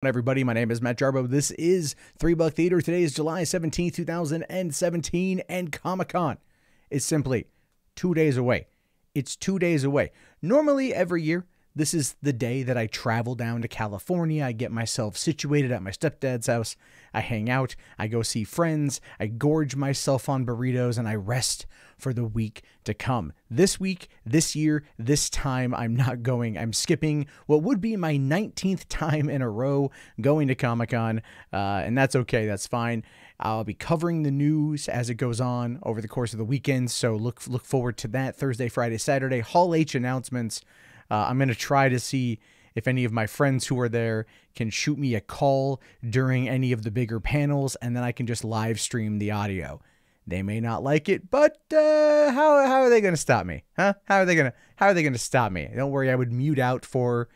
Everybody, my name is Matt Jarbo. This is 3 Buck Theater. Today is July 17th, 2017, and Comic-Con is simply 2 days away. It's 2 days away. Normally, every year, this is the day that I travel down to California. I get myself situated at my stepdad's house. I hang out. I go see friends. I gorge myself on burritos, and I rest for the week to come. This week, this year, this time, I'm not going. I'm skipping what would be my 19th time in a row going to Comic-Con, and that's okay. That's fine. I'll be covering the news as it goes on over the course of the weekend, so look forward to that. Thursday, Friday, Saturday, Hall H announcements. I'm going to try to see if any of my friends who are there can shoot me a call during any of the bigger panels, and then I can just live stream the audio. They may not like it, but how are they going to stop me? Huh? How are they going to stop me? Don't worry, I would mute out for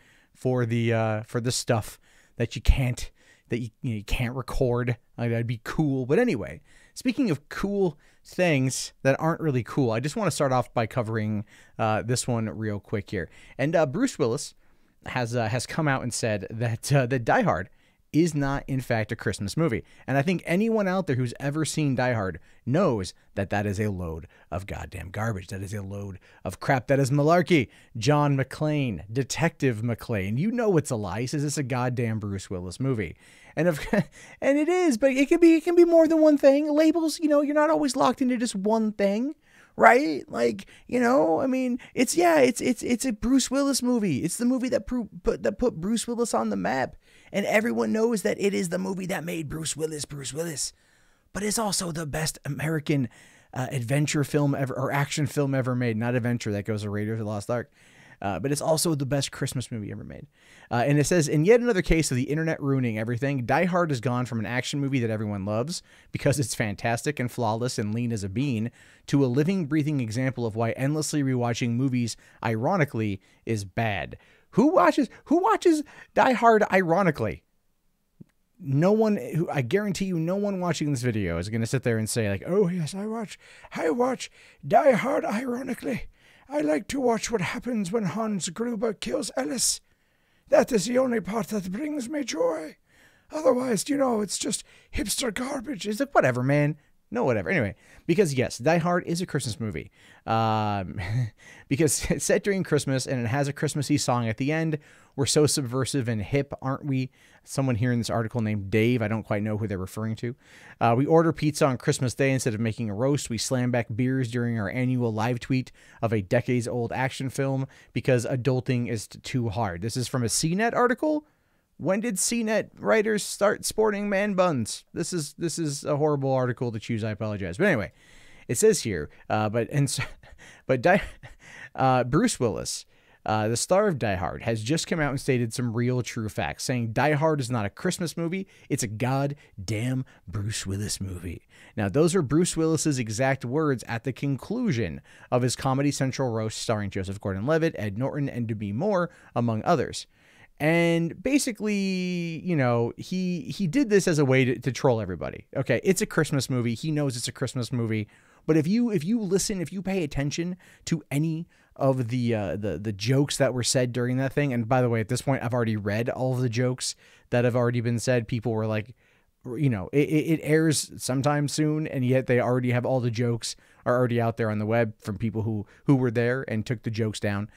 the stuff that you can't record. That'd be cool. But anyway, speaking of cool things that aren't really cool, I just want to start off by covering this one real quick here. And Bruce Willis has come out and said that Die Hard is not, in fact, a Christmas movie. And I think anyone out there who's ever seen Die Hard knows that that is a load of goddamn garbage. That is a load of crap. That is malarkey. John McClane, Detective McClane. You know it's a lie. He says it's a goddamn Bruce Willis movie. And it is, but it can be more than one thing. Labels, you're not always locked into just one thing. Right? Like, I mean, it's a Bruce Willis movie. It's the movie that put Bruce Willis on the map. And everyone knows that it is the movie that made Bruce Willis. But it's also the best American adventure film ever, or action film ever made. Not adventure, that goes to Raiders of the Lost Ark. But it's also the best Christmas movie ever made. And it says, in yet another case of the internet ruining everything, Die Hard has gone from an action movie that everyone loves because it's fantastic and flawless and lean as a bean to a living, breathing example of why endlessly rewatching movies, ironically, is bad. Who watches Die Hard ironically? No one, I guarantee you, no one watching this video is going to sit there and say like, oh yes, I watch Die Hard ironically. I like to watch what happens when Hans Gruber kills Ellis. That is the only part that brings me joy. Otherwise, it's just hipster garbage. It's like, whatever, man. No, whatever. Anyway, because yes, Die Hard is a Christmas movie. Because it's set during Christmas and it has a Christmassy song at the end. We're so subversive and hip, aren't we? Someone here in this article named Dave, I don't quite know who they're referring to. We order pizza on Christmas Day instead of making a roast. We slam back beers during our annual live tweet of a decades-old action film because adulting is too hard. This is from a CNET article. When did CNET writers start sporting man buns? This is a horrible article to choose. I apologize. But anyway, it says here, Bruce Willis, the star of Die Hard, has just come out and stated some real true facts, saying Die Hard is not a Christmas movie. It's a goddamn Bruce Willis movie. Now, those are Bruce Willis's exact words at the conclusion of his Comedy Central roast starring Joseph Gordon-Levitt, Ed Norton, and Demi Moore, among others. And basically, he did this as a way to troll everybody. Okay, it's a Christmas movie. He knows it's a Christmas movie. But if you listen, if you pay attention to any of the jokes that were said during that thing, and by the way, at this point, I've already read all of the jokes that have already been said. People were like, it airs sometime soon, and yet they already have all the jokes are already out there on the web from people who were there and took the jokes down.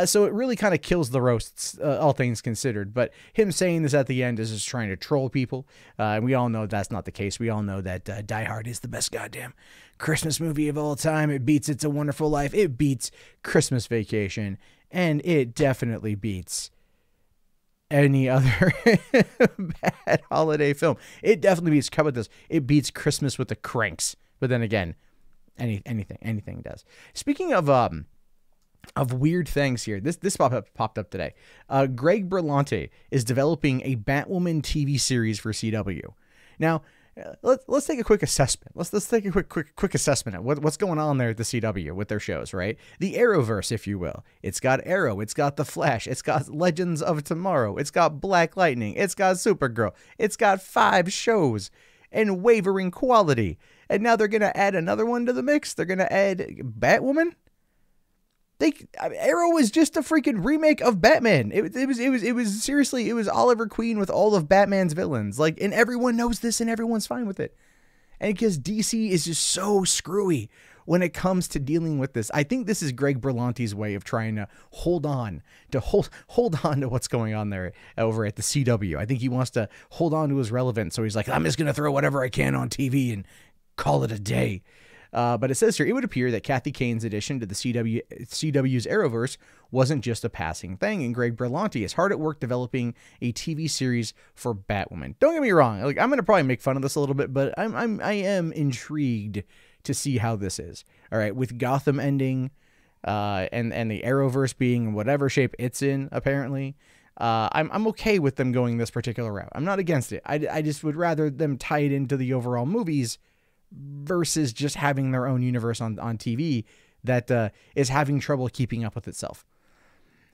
So it really kind of kills the roasts, all things considered. But him saying this at the end is just trying to troll people. And we all know that's not the case. We all know that Die Hard is the best goddamn Christmas movie of all time. It beats It's a Wonderful Life. It beats Christmas Vacation. And it definitely beats any other bad holiday film. It definitely beats, how about this? It beats Christmas with the Cranks. But then again, anything does. Speaking of weird things here, this popped up today. Greg Berlanti is developing a Batwoman TV series for CW. Now, let's take a quick assessment. Let's take a quick assessment of what's going on there at the CW with their shows, right? The Arrowverse, if you will. It's got Arrow, it's got The Flash, it's got Legends of Tomorrow, it's got Black Lightning, it's got Supergirl, it's got 5 shows and wavering quality. And now they're going to add another one to the mix. They're going to add Batwoman. Arrow was just a freaking remake of Batman. It was seriously, it was Oliver Queen with all of Batman's villains. Like, and everyone knows this and everyone's fine with it. And because DC is just so screwy when it comes to dealing with this. I think this is Greg Berlanti's way of trying to hold on to what's going on there over at the CW. I think he wants to hold on to his relevance. So he's like, I'm just going to throw whatever I can on TV and call it a day. But it says here, it would appear that Kathy Kane's addition to the CW's Arrowverse wasn't just a passing thing, and Greg Berlanti is hard at work developing a TV series for Batwoman. Don't get me wrong, like, I'm going to probably make fun of this a little bit, but I am intrigued to see how this is. All right, with Gotham ending, and the Arrowverse being in whatever shape it's in, apparently, I'm okay with them going this particular route. I'm not against it. I just would rather them tie it into the overall movies versus just having their own universe on TV that is having trouble keeping up with itself.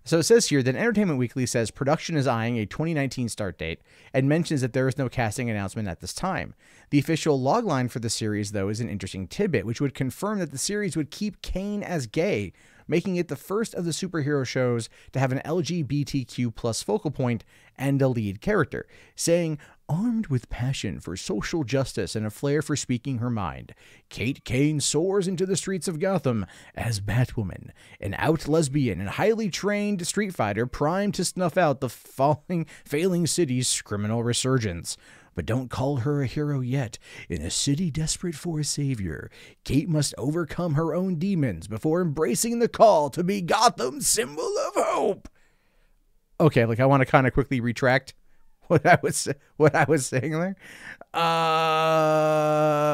So it says here that Entertainment Weekly says production is eyeing a 2019 start date and mentions that there is no casting announcement at this time. The official logline for the series, though, is an interesting tidbit, which would confirm that the series would keep Kane as gay, making it the first of the superhero shows to have an LGBTQ plus focal point and a lead character, saying, armed with passion for social justice and a flair for speaking her mind, Kate Kane soars into the streets of Gotham as Batwoman, an out lesbian and highly trained street fighter primed to snuff out the failing city's criminal resurgence. But don't call her a hero yet. In a city desperate for a savior, Kate must overcome her own demons before embracing the call to be Gotham's symbol of hope. Okay, like, I want to kind of quickly retract what I was saying there.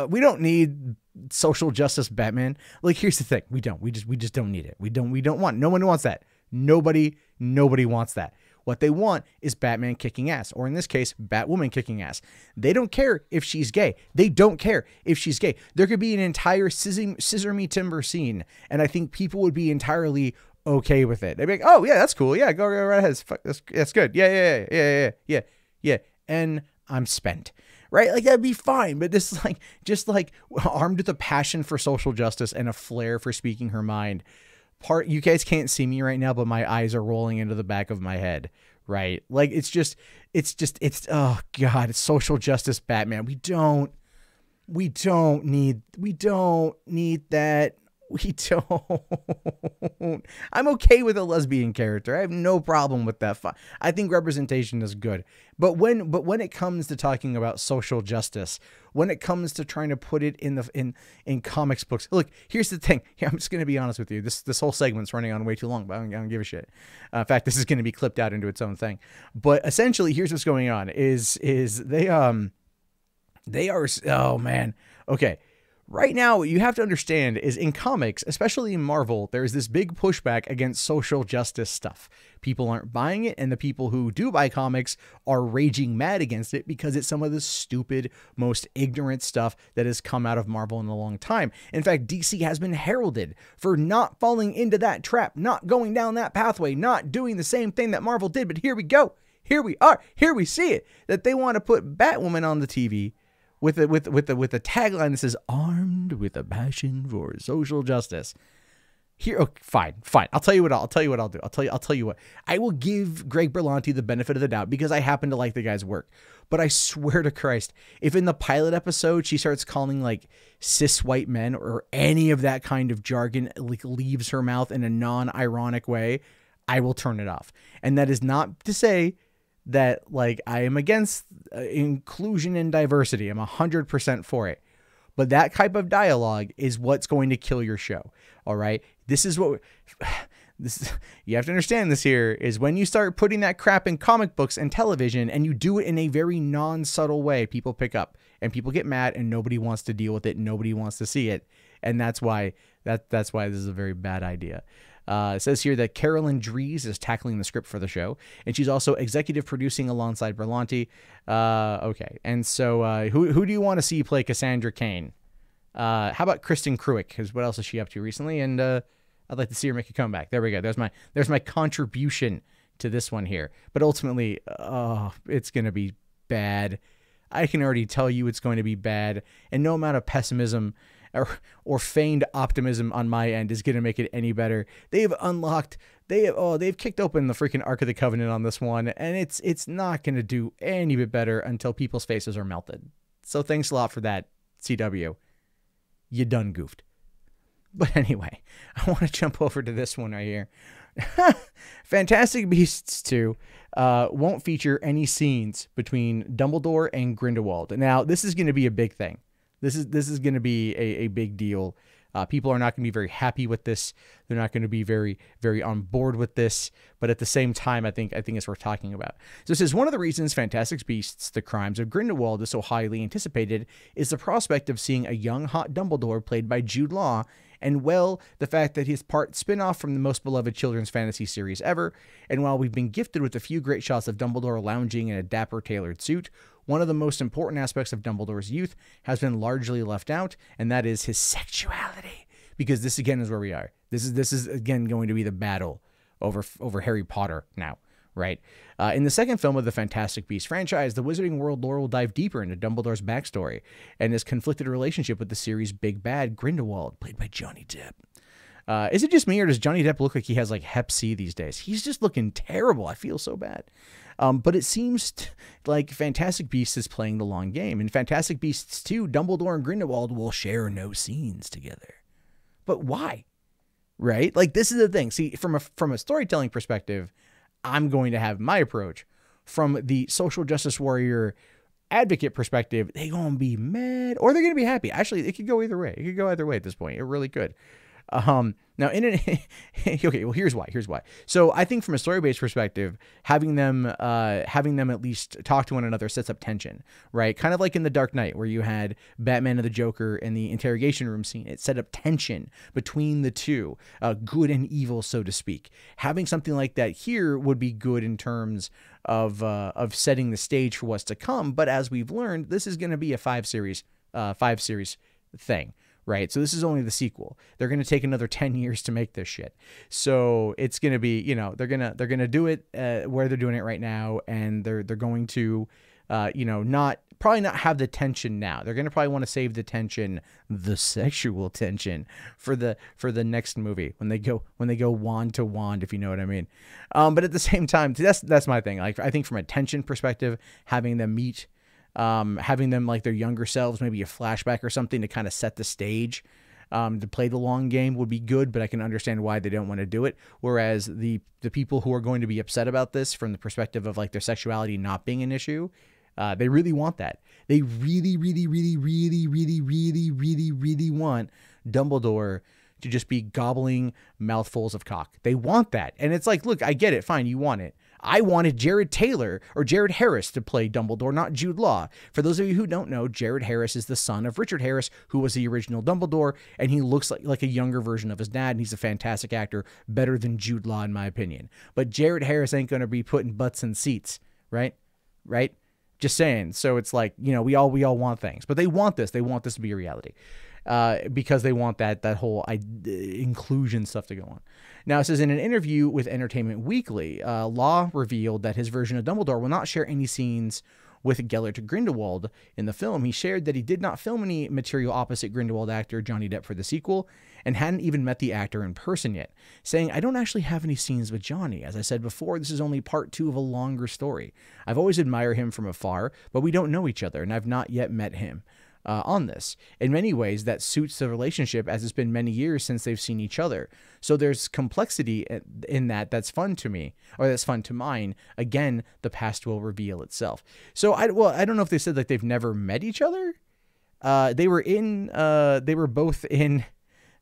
We don't need social justice Batman. Like, here's the thing. We just don't need it. We don't want, no one wants that. Nobody wants that. What they want is Batman kicking ass, or in this case, Batwoman kicking ass. They don't care if she's gay. They don't care if she's gay. There could be an entire scissor me timber scene, and I think people would be entirely okay with it. They'd be like, oh yeah, that's cool. Yeah, go right ahead. That's good. Yeah. And I'm spent. Right? Like, that'd be fine. But this is just armed with a passion for social justice and a flair for speaking her mind. You guys can't see me right now, but my eyes are rolling into the back of my head, right? Like, it's oh God, it's social justice Batman. We don't need that. We don't. I'm okay with a lesbian character. I have no problem with that. I think representation is good. But when it comes to talking about social justice, when it comes to trying to put it in comics books, look, here's the thing. I'm just going to be honest with you. This whole segment's running on way too long, but I don't give a shit. In fact, this is going to be clipped out into its own thing. But essentially, here's what's going on is they are, oh man. Okay. Right now, what you have to understand is in comics, especially in Marvel, there's this big pushback against social justice stuff. People aren't buying it, and the people who do buy comics are raging mad against it because it's some of the stupid, most ignorant stuff that has come out of Marvel in a long time. In fact, DC has been heralded for not falling into that trap, not going down that pathway, not doing the same thing that Marvel did. But here we go. Here we are. Here we see it, that they want to put Batwoman on the TV with a tagline that says "armed with a passion for social justice." Here, okay, fine. I'll tell you what I'll do. I'll tell you what. I will give Greg Berlanti the benefit of the doubt because I happen to like the guy's work. But I swear to Christ, if in the pilot episode she starts calling like cis white men or any of that kind of jargon like leaves her mouth in a non-ironic way, I will turn it off. And that is not to say that like I am against inclusion and diversity. I'm 100% for it. But that type of dialogue is what's going to kill your show. All right. This is what you have to understand. This here is when you start putting that crap in comic books and television and you do it in a very non-subtle way, people pick up and people get mad and nobody wants to deal with it. Nobody wants to see it. And that's why this is a very bad idea. It says here that Carolyn Dries is tackling the script for the show, and she's also executive producing alongside Berlanti. Okay, and so who do you want to see play Cassandra Kane? How about Kristen Cruick? Because what else is she up to recently? And I'd like to see her make a comeback. There we go. There's my contribution to this one here. But ultimately, it's gonna be bad. I can already tell you it's going to be bad, and no amount of pessimism or feigned optimism on my end is going to make it any better. They've kicked open the freaking Ark of the Covenant on this one, and it's not going to do any bit better until people's faces are melted. So thanks a lot for that, CW. You done goofed. But anyway, I want to jump over to this one right here. Fantastic Beasts 2 won't feature any scenes between Dumbledore and Grindelwald. Now, this is going to be a big thing. This is going to be a big deal. People are not going to be very happy with this. They're not going to be very, very on board with this. But at the same time, I think it's worth talking about. So it says, one of the reasons Fantastic Beasts, The Crimes of Grindelwald is so highly anticipated is the prospect of seeing a young, hot Dumbledore played by Jude Law, and, well, the fact that he's part spin-off from the most beloved children's fantasy series ever. And while we've been gifted with a few great shots of Dumbledore lounging in a dapper tailored suit, one of the most important aspects of Dumbledore's youth has been largely left out, and that is his sexuality. Because this, again, is where we are. This is again, going to be the battle over Harry Potter now, right? In the second film of the Fantastic Beasts franchise, the Wizarding World lore will dive deeper into Dumbledore's backstory and his conflicted relationship with the series' big bad, Grindelwald, played by Johnny Depp. Is it just me, or does Johnny Depp look like he has like Hep C these days? He's just looking terrible. I feel so bad. But it seems like Fantastic Beasts is playing the long game. In Fantastic Beasts 2, Dumbledore and Grindelwald will share no scenes together. But why? Right? Like, this is the thing. See, from a storytelling perspective, I'm going to have my approach. From the social justice warrior advocate perspective, they're going to be mad or they're going to be happy. Actually, it could go either way. It could go either way at this point. It really could. Now okay, well, here's why. So I think from a story-based perspective, having them at least talk to one another sets up tension, right? Kind of like in The Dark Knight, where you had Batman and the Joker in the interrogation room scene. It set up tension between the two, good and evil, so to speak. Having something like that here would be good in terms of setting the stage for what's to come. But as we've learned, this is going to be a five series thing. Right. So this is only the sequel. They're going to take another 10 years to make this shit. So it's going to be, you know, they're going to do it where they're doing it right now. And they're going to, you know, probably not have the tension now. They're going to probably want to save the tension, the sexual tension for the next movie when they go wand to wand, if you know what I mean. But at the same time, that's my thing. Like, I think from a tension perspective, having them meet, having them like their younger selves, maybe a flashback or something to kind of set the stage, to play the long game would be good, but I can understand why they don't want to do it. Whereas the people who are going to be upset about this from the perspective of like their sexuality not being an issue, they really want that. They really, really, really, really, really, really, really, really want Dumbledore to just be gobbling mouthfuls of cock. They want that. And it's like, look, I get it. Fine. You want it. I wanted Jared Harris to play Dumbledore, not Jude Law. For those of you who don't know, Jared Harris is the son of Richard Harris, who was the original Dumbledore, and he looks like a younger version of his dad, and he's a fantastic actor, better than Jude Law in my opinion. But Jared Harris ain't going to be putting butts in seats, right? Right? Just saying. So it's like, you know, we all want things, but they want this. They want this to be a reality. Because they want that whole inclusion stuff to go on. Now, it says, in an interview with Entertainment Weekly, Law revealed that his version of Dumbledore will not share any scenes with Gellert Grindelwald in the film. He shared that he did not film any material opposite Grindelwald actor Johnny Depp for the sequel and hadn't even met the actor in person yet, saying, I don't actually have any scenes with Johnny. As I said before, this is only part 2 of a longer story. I've always admired him from afar, but we don't know each other, and I've not yet met him. On this. In many ways, that suits the relationship, as it's been many years since they've seen each other. So there's complexity in that's fun to me, or that's fun to mine. Again, the past will reveal itself. So I don't know if they said like they've never met each other. They were both in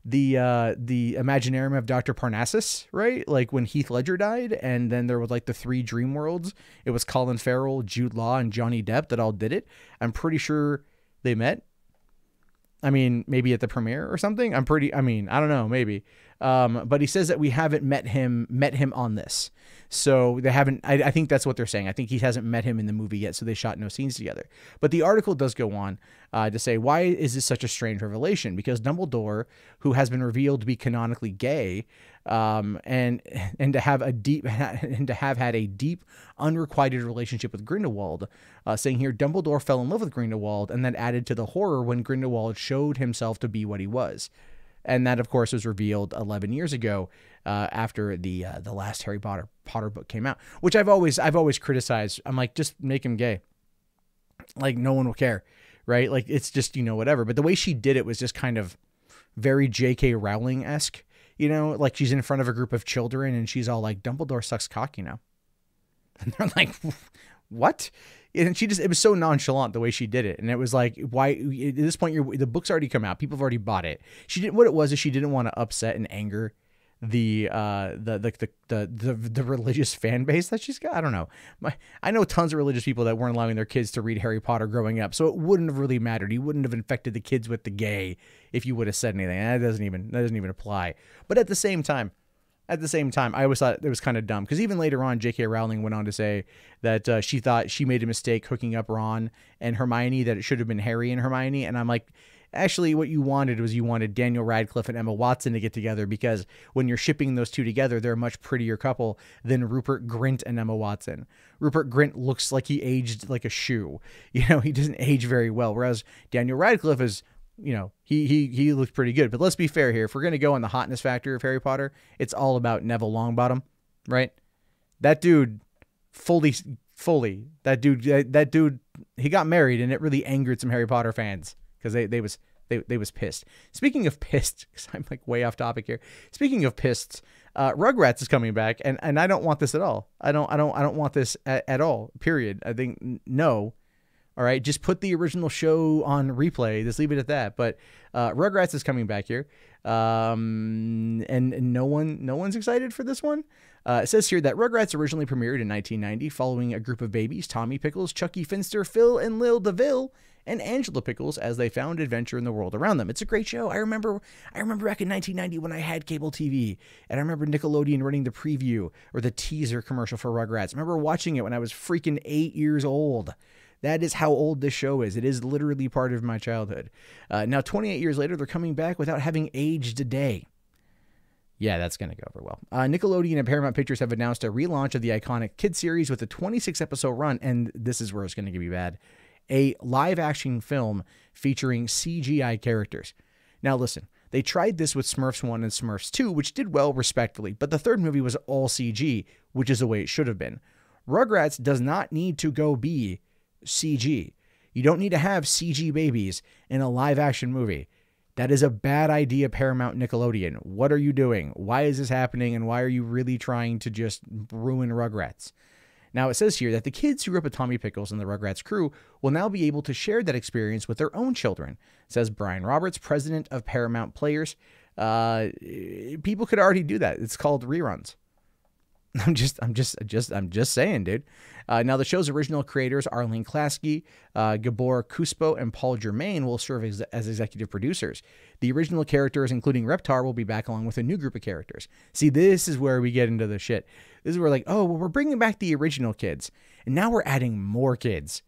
the Imaginarium of Dr. Parnassus, right? Like when Heath Ledger died, and then there was like the 3 dream worlds. It was Colin Farrell, Jude Law, and Johnny Depp that all did it. I'm pretty sure they met. I mean, maybe at the premiere or something. I don't know, maybe. But he says that we haven't met him on this. So they haven't, I think that's what they're saying. I think he hasn't met him in the movie yet, so they shot no scenes together. But the article does go on to say, why is this such a strange revelation? Because Dumbledore, who has been revealed to be canonically gay, and to have a deep and to have had a deep, unrequited relationship with Grindelwald. Saying here, Dumbledore fell in love with Grindelwald, and that added to the horror when Grindelwald showed himself to be what he was. And that, of course, was revealed 11 years ago after the last Harry Potter book came out, which I've always criticized. I'm like, just make him gay. Like, no one will care, right? Like, it's just, whatever. But the way she did it was just kind of very J.K. Rowling-esque, like she's in front of a group of children and she's all like, Dumbledore sucks cock, And they're like, what? And it was so nonchalant the way she did it. And it was like, why at this point, the book's already come out. People have already bought it. What it was is she didn't want to upset and anger the religious fan base that she's got. I don't know. I know tons of religious people that weren't allowing their kids to read Harry Potter growing up. So it wouldn't have really mattered. You wouldn't have infected the kids with the gay if you would have said anything. That doesn't even apply. But at the same time, I always thought it was kind of dumb, because even later on, J.K. Rowling went on to say that she thought she made a mistake hooking up Ron and Hermione, that it should have been Harry and Hermione. And I'm like, actually, what you wanted Daniel Radcliffe and Emma Watson to get together, because when you're shipping those two together, they're a much prettier couple than Rupert Grint and Emma Watson. Rupert Grint looks like he aged like a shoe. He doesn't age very well, whereas Daniel Radcliffe is, he looks pretty good. But let's be fair here. If we're going to go on the hotness factor of Harry Potter, it's all about Neville Longbottom, right? That dude fully, that dude, he got married, and it really angered some Harry Potter fans, because they was pissed. Speaking of pissed, because I'm like way off topic here. Speaking of pissed, Rugrats is coming back, and I don't want this at all. I don't want this at all. Period. I think no. All right, just put the original show on replay. Just leave it at that. But Rugrats is coming back here, and no one's excited for this one. It says here that Rugrats originally premiered in 1990, following a group of babies: Tommy Pickles, Chucky Finster, Phil and Lil DeVille, and Angela Pickles, as they found adventure in the world around them. It's a great show. I remember back in 1990 when I had cable TV, and I remember Nickelodeon running the preview or the teaser commercial for Rugrats. I remember watching it when I was freaking 8 years old. That is how old this show is. It is literally part of my childhood. Now, 28 years later, they're coming back without having aged a day. Yeah, that's going to go over well. Nickelodeon and Paramount Pictures have announced a relaunch of the iconic kid series with a 26-episode run, and this is where it's going to get me bad. A live-action film featuring CGI characters. Now, listen, they tried this with Smurfs 1 and Smurfs 2, which did well respectfully, but the third movie was all CG, which is the way it should have been. Rugrats does not need to go be CG. You don't need to have CG babies in a live-action movie. That is a bad idea, Paramount Nickelodeon. What are you doing? Why is this happening? And why are you really trying to just ruin Rugrats? Now, it says here that the kids who grew up with Tommy Pickles and the Rugrats crew will now be able to share that experience with their own children, says Brian Roberts, president of Paramount Players. People could already do that. It's called reruns. I'm just saying, dude. Now, the show's original creators, Arlene Klasky, Gabor Cuspo, and Paul Germain, will serve as executive producers. The original characters, including Reptar, will be back along with a new group of characters. See, this is where we get into the shit. This is where, like, oh, well, we're bringing back the original kids, and now we're adding more kids.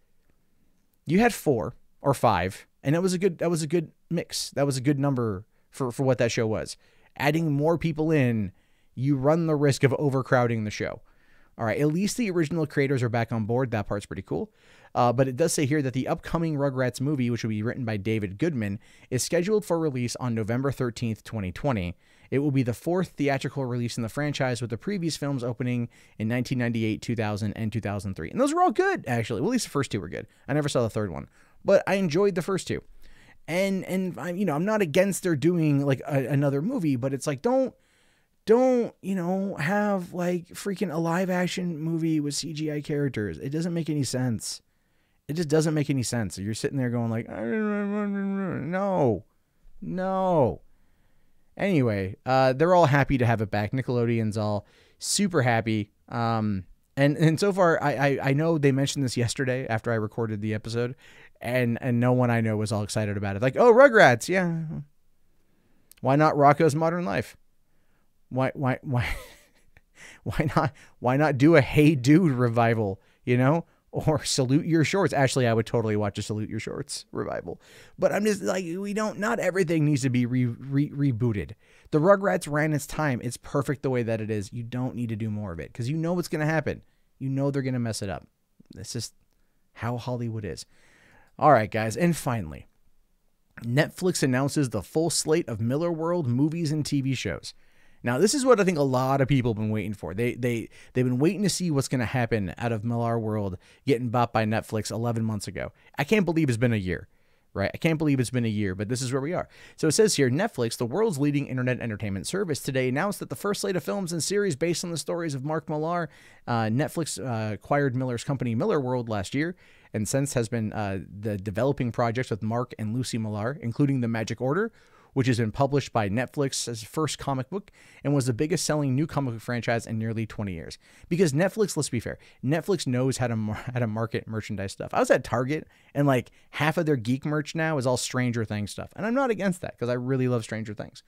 You had 4 or 5, and that was a good mix. That was a good number for what that show was. Adding more people in, you run the risk of overcrowding the show. All right, at least the original creators are back on board. That part's pretty cool. But it does say here that the upcoming Rugrats movie, which will be written by David Goodman, is scheduled for release on November 13th, 2020. It will be the 4th theatrical release in the franchise, with the previous films opening in 1998, 2000, and 2003. And those were all good, actually. Well, at least the first 2 were good. I never saw the third one, but I enjoyed the first 2. And I'm not against their doing like another movie, but it's like, don't, have like freaking a live action movie with CGI characters. It doesn't make any sense. It just doesn't make any sense. You're sitting there going like, no. Anyway, they're all happy to have it back. Nickelodeon's all super happy. And so far, I know they mentioned this yesterday after I recorded the episode, and no one I know was all excited about it. Like, oh, Rugrats, yeah. Why not Rocko's Modern Life? Why not do a Hey Dude revival? or Salute Your Shorts. Actually, I would totally watch a Salute Your Shorts revival. But I'm just like, not everything needs to be rebooted. The Rugrats ran its time. It's perfect the way that it is. You don't need to do more of it because you know what's going to happen. You know they're going to mess it up. That's just how Hollywood is. All right, guys. And finally, Netflix announces the full slate of Miller World movies and TV shows. Now, this is what I think a lot of people have been waiting for. They've been waiting to see what's going to happen out of Miller World getting bought by Netflix 11 months ago. I can't believe it's been a year, right? I can't believe it's been a year, but this is where we are. So it says here, Netflix, the world's leading internet entertainment service, today announced that the first slate of films and series based on the stories of Mark Millar, Netflix acquired Miller's company Miller World last year, and since has been the developing projects with Mark and Lucy Millar, including The Magic Order, which has been published by Netflix as first comic book and was the biggest selling new comic book franchise in nearly 20 years. Because Netflix, let's be fair, Netflix knows how to market merchandise stuff. I was at Target and like half of their geek merch now is all Stranger Things stuff. And I'm not against that because I really love Stranger Things.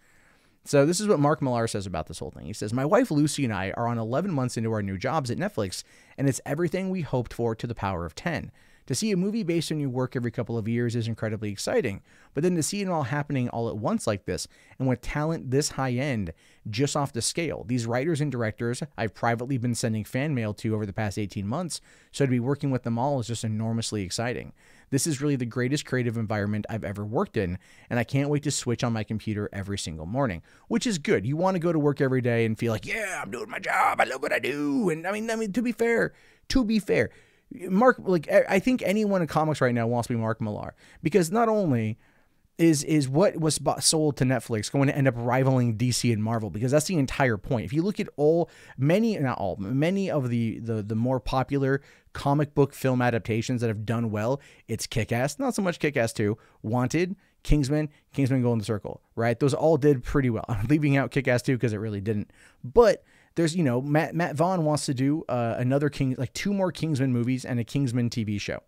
So this is what Mark Millar says about this whole thing. He says, my wife Lucy and I are on 11 months into our new jobs at Netflix, and it's everything we hoped for to the power of 10. To see a movie based on your work every couple of years is incredibly exciting, but then to see it all happening all at once like this, and with talent this high end, just off the scale, these writers and directors I've privately been sending fan mail to over the past 18 months, so to be working with them all is just enormously exciting. This is really the greatest creative environment I've ever worked in, and I can't wait to switch on my computer every single morning, which is good. You want to go to work every day and feel like, yeah, I'm doing my job, I love what I do, and I mean, to be fair, Mark, like, I think anyone in comics right now wants to be Mark Millar, because not only is what was sold to Netflix going to end up rivaling DC and Marvel, because that's the entire point. If you look at many of the more popular comic book film adaptations that have done well, it's Kick-Ass, not so much Kick-Ass 2, Wanted, Kingsman, Golden Circle, right? Those all did pretty well. I'm leaving out Kick-Ass 2 because it really didn't, but there's, Matt Vaughn wants to do another two more Kingsman movies and a Kingsman TV show.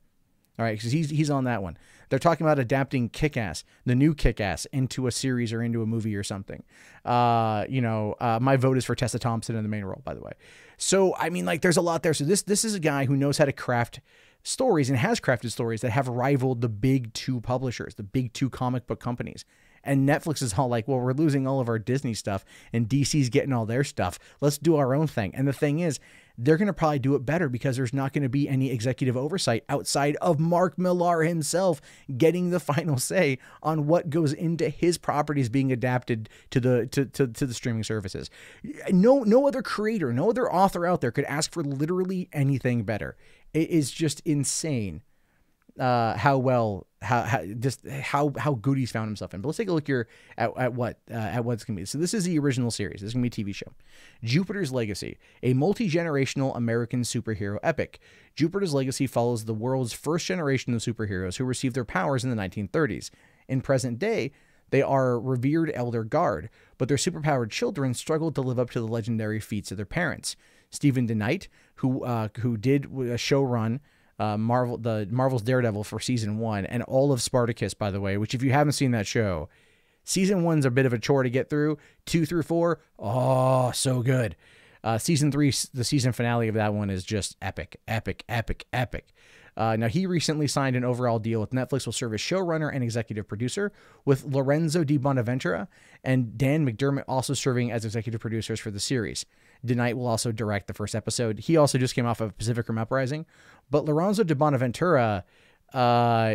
All right, because he's on that one. They're talking about adapting Kick-Ass, the new Kick-Ass, into a series or into a movie or something. My vote is for Tessa Thompson in the main role, by the way. So, I mean, like, there's a lot there. So this is a guy who knows how to craft stories and has crafted stories that have rivaled the big two publishers, the big two comic book companies. And Netflix is all like, well, we're losing all of our Disney stuff and DC's getting all their stuff. Let's do our own thing. And the thing is, they're going to probably do it better because there's not going to be any executive oversight outside of Mark Millar himself getting the final say on what goes into his properties being adapted to the streaming services. No other creator, no other author out there could ask for literally anything better. It is just insane. How good he's found himself in. But let's take a look here at what's going to be. So this is the original series. This is going to be a TV show. Jupiter's Legacy, a multi-generational American superhero epic. Jupiter's Legacy follows the world's first generation of superheroes who received their powers in the 1930s. In present day, they are revered elder guard, but their superpowered children struggled to live up to the legendary feats of their parents. Stephen DeKnight, who did a show run Marvel's Daredevil for season 1 and all of Spartacus, by the way, which if you haven't seen that show, season 1's a bit of a chore to get through. 2 through 4, oh, so good. Season 3, the season finale of that one is just epic. Now, he recently signed an overall deal with Netflix, will serve as showrunner and executive producer, with Lorenzo Di Bonaventura and Dan McDermott also serving as executive producers for the series. DeKnight will also direct the first episode. He also just came off of Pacific Rim Uprising. But Lorenzo Di Bonaventura,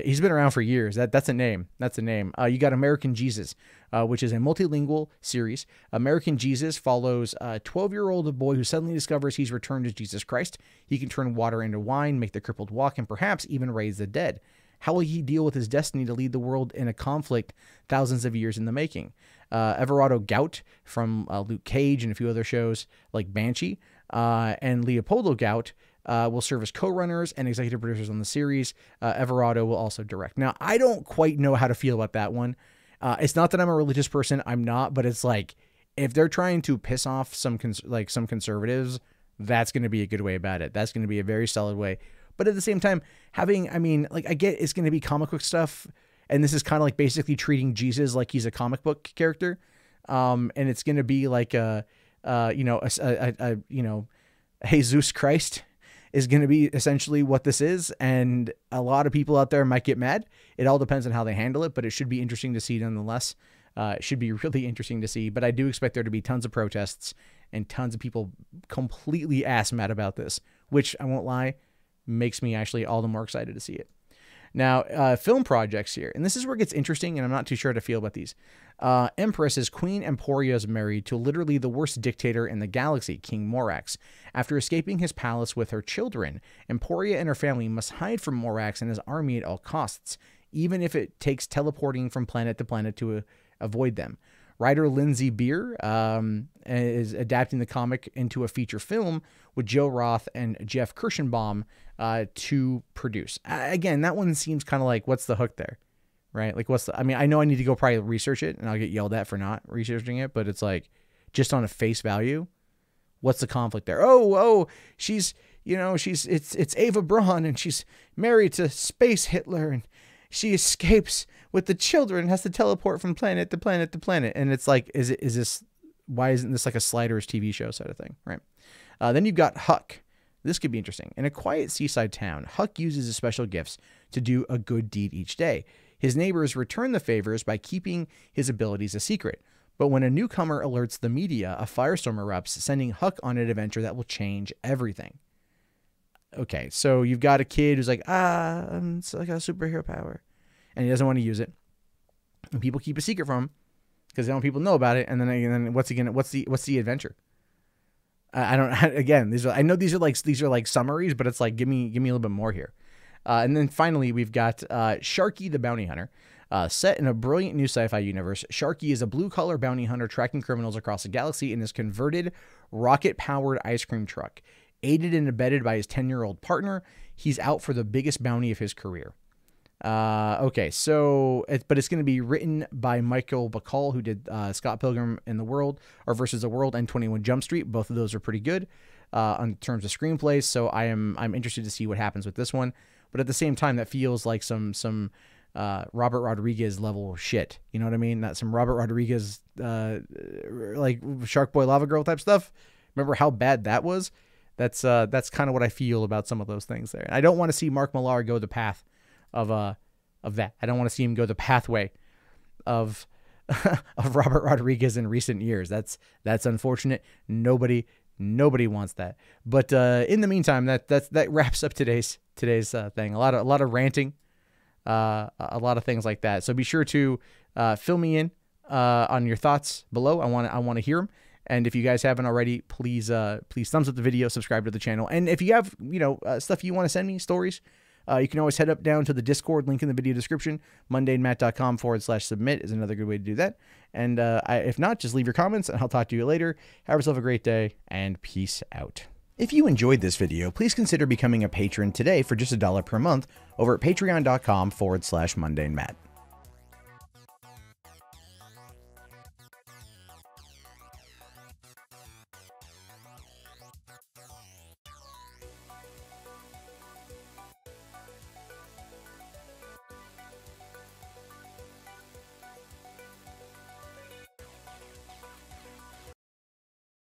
he's been around for years. That's a name. You got American Jesus, which is a multilingual series. American Jesus follows a 12-year-old boy who suddenly discovers he's returned as Jesus Christ. He can turn water into wine, make the crippled walk, and perhaps even raise the dead. How will he deal with his destiny to lead the world in a conflict thousands of years in the making? Everardo Gout from Luke Cage and a few other shows like Banshee, and Leopoldo Gout will serve as co-runners and executive producers on the series. Everardo will also direct. Now, I don't quite know how to feel about that one. It's not that I'm a religious person. I'm not, but it's like, if they're trying to piss off some conservatives, that's going to be a good way about it. That's going to be a very solid way. But at the same time, I get it's going to be comic book stuff, and this is kind of like basically treating Jesus like he's a comic book character, and it's going to be like a Jesus Christ is going to be essentially what this is, and a lot of people out there might get mad. It all depends on how they handle it, but it should be interesting to see nonetheless. It should be really interesting to see, but I do expect there to be tons of protests and tons of people completely ass mad about this, which, I won't lie, makes me actually all the more excited to see it. Now, film projects here, and this is where it gets interesting, and I'm not too sure how to feel about these. Empress is Queen Emporia is married to literally the worst dictator in the galaxy, King Morax. After escaping his palace with her children, Emporia and her family must hide from Morax and his army at all costs, even if it takes teleporting from planet to planet to avoid them. Writer Lindsay Beer is adapting the comic into a feature film with Joe Roth and Jeff Kirschenbaum to produce. Again, that one seems kind of like, what's the hook there? Right? Like, I mean, I know I need to go probably research it, and I'll get yelled at for not researching it, but it's like, just on a face value, what's the conflict there? Oh, she's, it's Ava Braun, and she's married to Space Hitler, and she escapes with the children, has to teleport from planet to planet to planet. And it's like, why isn't this like a Sliders TV show sort of thing? Right. Then you've got Huck. This could be interesting. In a quiet seaside town, Huck uses his special gifts to do a good deed each day. His neighbors return the favors by keeping his abilities a secret. But when a newcomer alerts the media, a firestorm erupts, sending Huck on an adventure that will change everything. Okay, so you've got a kid who's like, it's like a superhero power, and he doesn't want to use it, and people keep a secret from him because they don't want people to know about it. And then what's the adventure? I don't. Again, I know these are like summaries, but it's like give me a little bit more here. And then finally, we've got Sharky the Bounty Hunter. Set in a brilliant new sci-fi universe, Sharky is a blue-collar bounty hunter tracking criminals across the galaxy in his converted rocket-powered ice cream truck. Aided and abetted by his 10-year-old partner, he's out for the biggest bounty of his career. Okay, so but it's going to be written by Michael Bacall, who did Scott Pilgrim in the World, or Versus the World, and 21 Jump Street. Both of those are pretty good in terms of screenplays. So I'm interested to see what happens with this one. But at the same time, that feels like some Robert Rodriguez level shit. You know what I mean? That some Robert Rodriguez like Shark Boy Lava Girl type stuff. Remember how bad that was? That's kind of what I feel about some of those things there. And I don't want to see Mark Millar go the path of that. I don't want to see him go the pathway of Robert Rodriguez in recent years. That's unfortunate. Nobody wants that. But in the meantime, that wraps up today's thing. A lot of ranting, a lot of things like that. So be sure to fill me in on your thoughts below. I want to hear them. And if you guys haven't already, please thumbs up the video, subscribe to the channel. And if you have, stuff you want to send me, stories, you can always head up down to the Discord, link in the video description. mundanemat.com/submit is another good way to do that. And if not, just leave your comments and I'll talk to you later. Have yourself a great day and peace out. If you enjoyed this video, please consider becoming a patron today for just $1 per month over at patreon.com/mundanemat.